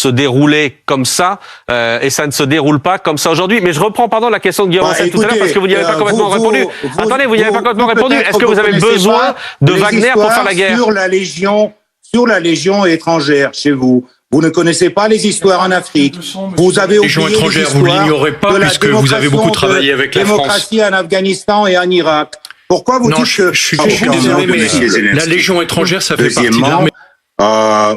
se dérouler comme ça et ça ne se déroule pas comme ça aujourd'hui. Mais je reprends la question de Guillaume Ancel tout à l'heure parce que vous n'y avez pas complètement répondu. Attendez, vous n'y avez pas complètement répondu. Est-ce que vous avez besoin de Wagner pour faire la guerre? Sur la Légion étrangère chez vous. Vous ne connaissez pas les histoires en Afrique. Vous avez oublié Légion étrangère, vous ne l'ignorez pas puisque vous avez beaucoup travaillé avec la France. Démocratie en Afghanistan et en Irak. Pourquoi vous dites que... Je suis désolé, mais la Légion étrangère, ça fait partie de l'armée.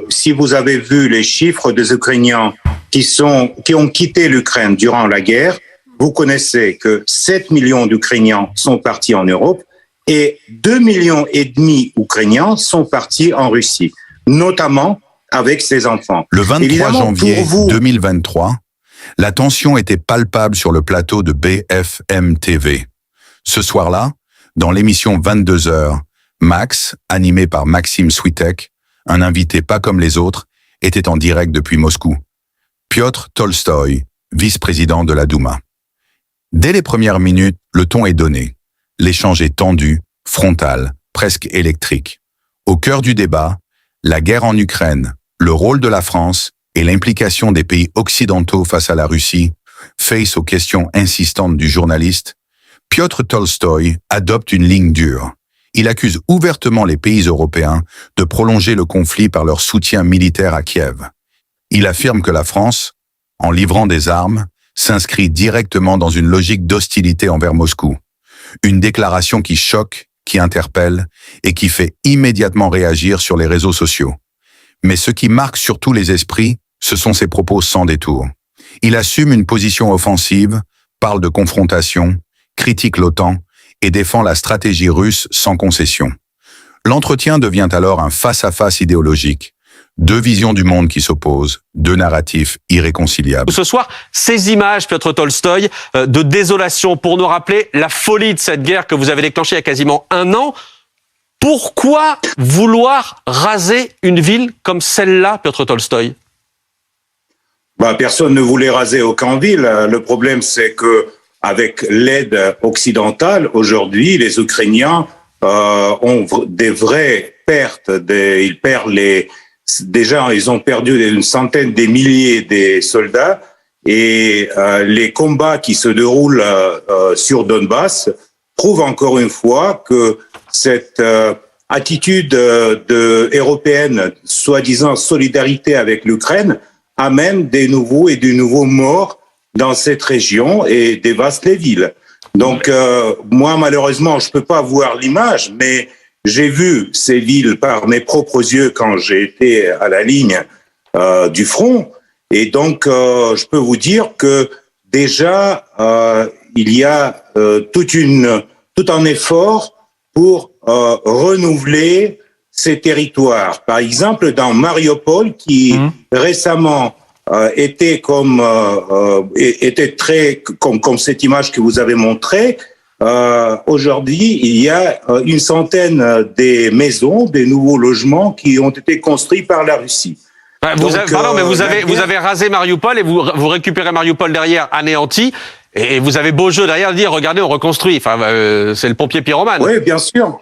Si vous avez vu les chiffres des Ukrainiens qui ont quitté l'Ukraine durant la guerre, vous connaissez que 7 millions d'Ukrainiens sont partis en Europe et 2,5 millions d'Ukrainiens sont partis en Russie, notamment avec ses enfants. Le 23 janvier 2023, la tension était palpable sur le plateau de BFM TV. Ce soir-là, dans l'émission 22h, Max, animé par Maxime Switek, un invité pas comme les autres, était en direct depuis Moscou. Piotr Tolstoï, vice-président de la Douma. Dès les premières minutes, le ton est donné. L'échange est tendu, frontal, presque électrique. Au cœur du débat, la guerre en Ukraine, le rôle de la France et l'implication des pays occidentaux face à la Russie, face aux questions insistantes du journaliste, Piotr Tolstoï adopte une ligne dure. Il accuse ouvertement les pays européens de prolonger le conflit par leur soutien militaire à Kiev. Il affirme que la France, en livrant des armes, s'inscrit directement dans une logique d'hostilité envers Moscou. Une déclaration qui choque, qui interpelle et qui fait immédiatement réagir sur les réseaux sociaux. Mais ce qui marque surtout les esprits, ce sont ses propos sans détour. Il assume une position offensive, parle de confrontation, critique l'OTAN et défend la stratégie russe sans concession. L'entretien devient alors un face-à-face idéologique. Deux visions du monde qui s'opposent, deux narratifs irréconciliables. Ce soir, ces images, Piotr Tolstoï, de désolation pour nous rappeler la folie de cette guerre que vous avez déclenchée il y a quasiment 1 an. Pourquoi vouloir raser une ville comme celle-là, Piotr Tolstoï? Personne ne voulait raser aucune ville. Le problème, c'est que avec l'aide occidentale, aujourd'hui, les Ukrainiens ont des vraies pertes. Ils ont perdu une centaine de milliers de soldats et les combats qui se déroulent sur Donbass prouvent encore une fois que cette attitude européenne, soi-disant solidarité avec l'Ukraine, amène des nouveaux morts dans cette région et dévaste les villes. Donc, moi, malheureusement, je peux pas voir l'image, mais j'ai vu ces villes par mes propres yeux quand j'ai été à la ligne du front. Et donc, je peux vous dire que déjà, il y a tout un effort pour renouveler ces territoires. Par exemple, dans Mariupol, qui récemment était comme cette image que vous avez montrée. Aujourd'hui, il y a une centaine de maisons, des nouveaux logements qui ont été construits par la Russie. Vous avez rasé Mariupol et vous récupérez Mariupol derrière anéanti. Et vous avez beau jeu derrière de dire, regardez, on reconstruit. Enfin, c'est le pompier pyromane. Oui, bien sûr.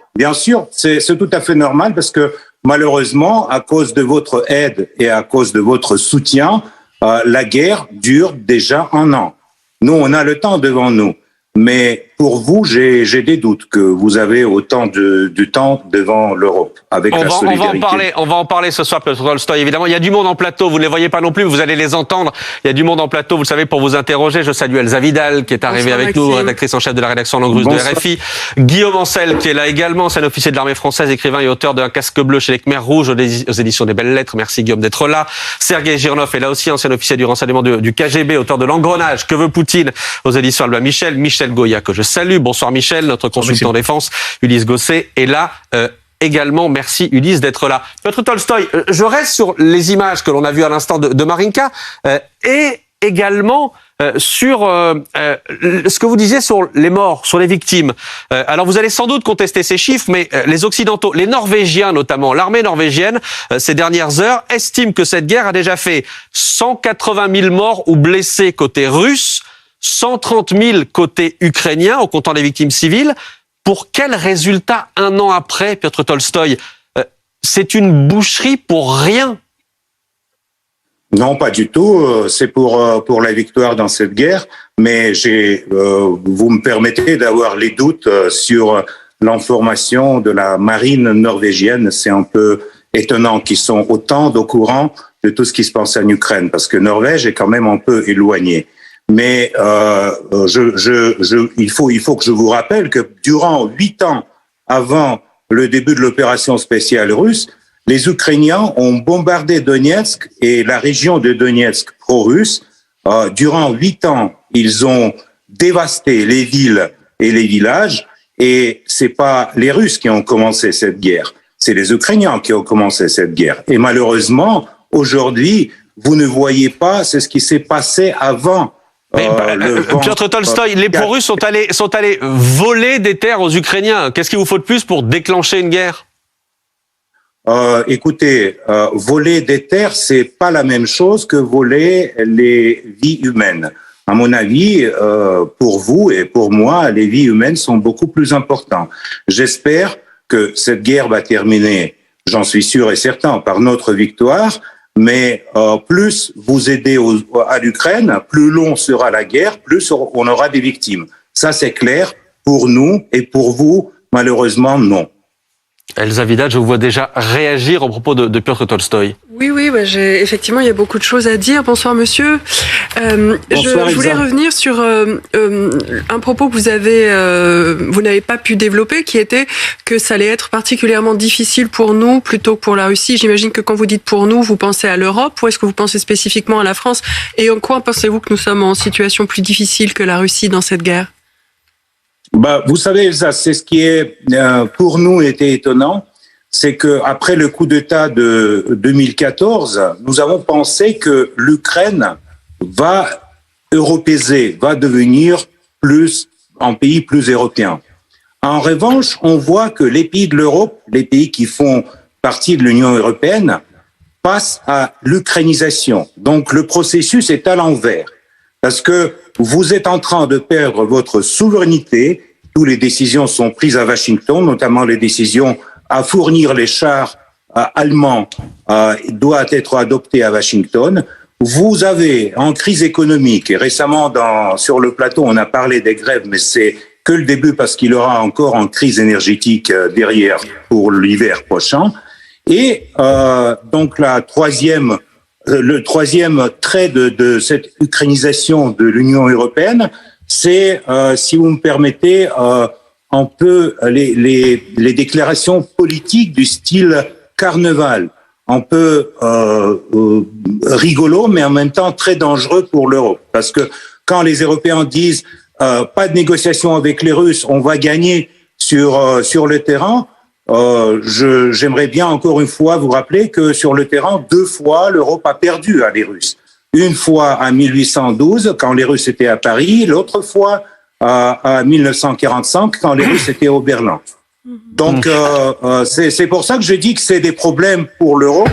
C'est tout à fait normal parce que malheureusement, à cause de votre aide et à cause de votre soutien, la guerre dure déjà 1 an. Nous, on a le temps devant nous. Mais pour vous, j'ai des doutes que vous avez autant de temps devant l'Europe avec la solidarité. On va en parler ce soir, Piotr Tolstoï. Évidemment, il y a du monde en plateau. Vous ne les voyez pas non plus, mais vous allez les entendre. Il y a du monde en plateau, vous le savez, pour vous interroger. Je salue Elsa Vidal, qui est arrivée avec nous, rédactrice en chef de la rédaction en langue russe de RFI. Guillaume Ancel, qui est là également, ancien officier de l'armée française, écrivain et auteur d'un Casque bleu chez les Khmers rouges aux éditions des Belles Lettres. Merci Guillaume d'être là. Sergei Girnov est là aussi, ancien officier du renseignement du KGB, auteur de L'Engrenage, que veut Poutine, aux éditions Albin Michel. Michel Goya, que je salue. Bonsoir Michel, notre consultant en défense. Ulysse Gosset est là également. Merci Ulysse d'être là. Piotr Tolstoï, je reste sur les images que l'on a vues à l'instant de Marinka et également sur ce que vous disiez sur les morts, sur les victimes. Alors vous allez sans doute contester ces chiffres, mais les Occidentaux, les Norvégiens notamment, l'armée norvégienne, ces dernières heures, estiment que cette guerre a déjà fait 180 000 morts ou blessés côté russe, 130 000 côté ukrainien, en comptant les victimes civiles. Pour quel résultat 1 an après, Piotr Tolstoï? C'est une boucherie pour rien. Non, pas du tout. C'est pour la victoire dans cette guerre. Mais vous me permettez d'avoir les doutes sur l'information de la marine norvégienne. C'est un peu étonnant qu'ils sont autant au courant de tout ce qui se passe en Ukraine, parce que Norvège est quand même un peu éloignée. Mais il faut que je vous rappelle que durant 8 ans avant le début de l'opération spéciale russe, les Ukrainiens ont bombardé Donetsk et la région de Donetsk pro-russe. Durant 8 ans, ils ont dévasté les villes et les villages, et c'est pas les Russes qui ont commencé cette guerre, c'est les Ukrainiens qui ont commencé cette guerre. Et malheureusement, aujourd'hui, vous ne voyez pas, c'est ce qui s'est passé avant. Piotr Tolstoï, les pro-russes sont allés voler des terres aux Ukrainiens. Qu'est-ce qu'il vous faut de plus pour déclencher une guerre? Écoutez, voler des terres, c'est pas la même chose que voler les vies humaines. À mon avis, pour vous et pour moi, les vies humaines sont beaucoup plus importantes. J'espère que cette guerre va terminer, j'en suis sûr et certain, par notre victoire. Mais plus vous aidez à l'Ukraine, plus long sera la guerre, plus on aura des victimes. Ça, c'est clair pour nous, et pour vous, malheureusement, non. Elsa Vidal, je vous vois déjà réagir au propos de Piotr Tolstoï. Oui, effectivement, il y a beaucoup de choses à dire. Bonsoir, monsieur. Bonsoir, je voulais revenir sur un propos que vous n'avez pas pu développer, qui était que ça allait être particulièrement difficile pour nous plutôt que pour la Russie. J'imagine que quand vous dites pour nous, vous pensez à l'Europe, ou est-ce que vous pensez spécifiquement à la France? Et en quoi pensez-vous que nous sommes en situation plus difficile que la Russie dans cette guerre? Vous savez, Elsa, c'est ce qui est pour nous était étonnant, c'est que après le coup d'État de 2014, nous avons pensé que l'Ukraine va européiser, va devenir un pays plus européen. En revanche, on voit que les pays de l'Europe, les pays qui font partie de l'Union européenne, passent à l'ukrainisation. Donc le processus est à l'envers. Parce que vous êtes en train de perdre votre souveraineté. Toutes les décisions sont prises à Washington, notamment les décisions à fournir les chars allemands doivent être adoptées à Washington. Vous avez en crise économique, et récemment sur le plateau on a parlé des grèves, mais c'est que le début parce qu'il y aura encore une crise énergétique derrière pour l'hiver prochain. Et donc le troisième trait de cette ukrainisation de l'Union européenne, c'est, si vous me permettez, un peu les déclarations politiques du style carnaval, un peu rigolo, mais en même temps très dangereux pour l'Europe. Parce que quand les Européens disent pas de négociation avec les Russes, on va gagner sur le terrain, j'aimerais bien encore une fois vous rappeler que sur le terrain, 2 fois, l'Europe a perdu à les Russes. Une fois en 1812, quand les Russes étaient à Paris, l'autre fois en 1945, quand les Russes étaient au Berlin. Donc, c'est pour ça que je dis que c'est des problèmes pour l'Europe.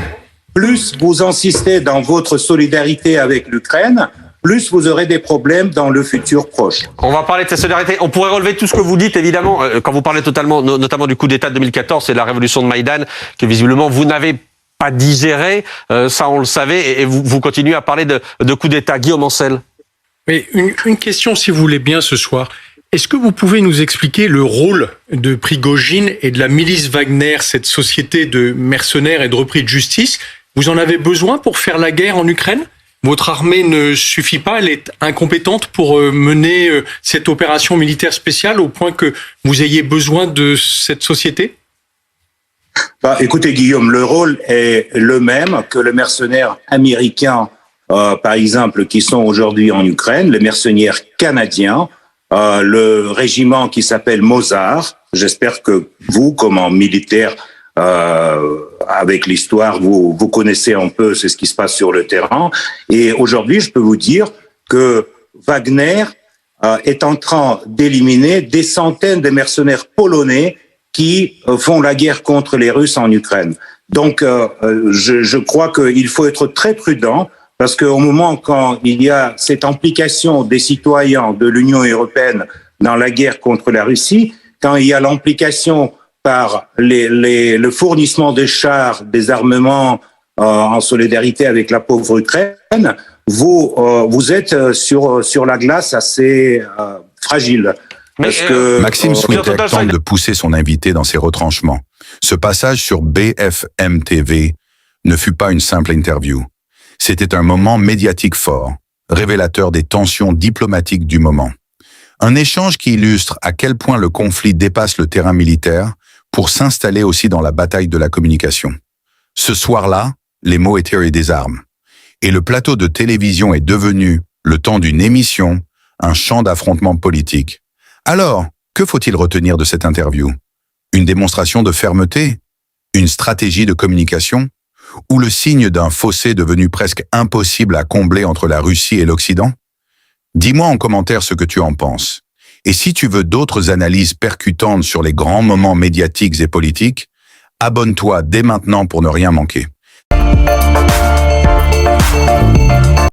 Plus vous insistez dans votre solidarité avec l'Ukraine, plus vous aurez des problèmes dans le futur proche. On va parler de cette solidarité. On pourrait relever tout ce que vous dites, évidemment, quand vous parlez notamment du coup d'État de 2014 et de la révolution de Maïdan, que visiblement vous n'avez pas digéré. Ça, on le savait, et vous continuez à parler de coup d'État. Guillaume Ancel. Mais une question, si vous voulez bien, ce soir. Est-ce que vous pouvez nous expliquer le rôle de Prigojine et de la milice Wagner, cette société de mercenaires et de repris de justice? Vous en avez besoin pour faire la guerre en Ukraine? Votre armée ne suffit pas, elle est incompétente pour mener cette opération militaire spéciale au point que vous ayez besoin de cette société? Écoutez, Guillaume, le rôle est le même que les mercenaires américains, par exemple, qui sont aujourd'hui en Ukraine, les mercenaires canadiens, le régiment qui s'appelle Mozart. J'espère que vous, comme un militaire, avec l'histoire, vous connaissez un peu ce qui se passe sur le terrain. Et aujourd'hui, je peux vous dire que Wagner est en train d'éliminer des centaines de mercenaires polonais qui font la guerre contre les Russes en Ukraine. Donc, je crois qu'il faut être très prudent, parce qu'au moment quand il y a cette implication des citoyens de l'Union européenne dans la guerre contre la Russie, quand il y a l'implication par le fournissement de chars, des armements en solidarité avec la pauvre Ukraine, vous êtes sur la glace assez fragile. Parce que Maxime Switek tente de pousser son invité dans ses retranchements. Ce passage sur BFM TV ne fut pas une simple interview. C'était un moment médiatique fort, révélateur des tensions diplomatiques du moment. Un échange qui illustre à quel point le conflit dépasse le terrain militaire pour s'installer aussi dans la bataille de la communication. Ce soir-là, les mots étaient des armes. Et le plateau de télévision est devenu, le temps d'une émission, un champ d'affrontement politique. Alors, que faut-il retenir de cette interview? Une démonstration de fermeté? Une stratégie de communication? Ou le signe d'un fossé devenu presque impossible à combler entre la Russie et l'Occident? Dis-moi en commentaire ce que tu en penses. Et si tu veux d'autres analyses percutantes sur les grands moments médiatiques et politiques, abonne-toi dès maintenant pour ne rien manquer.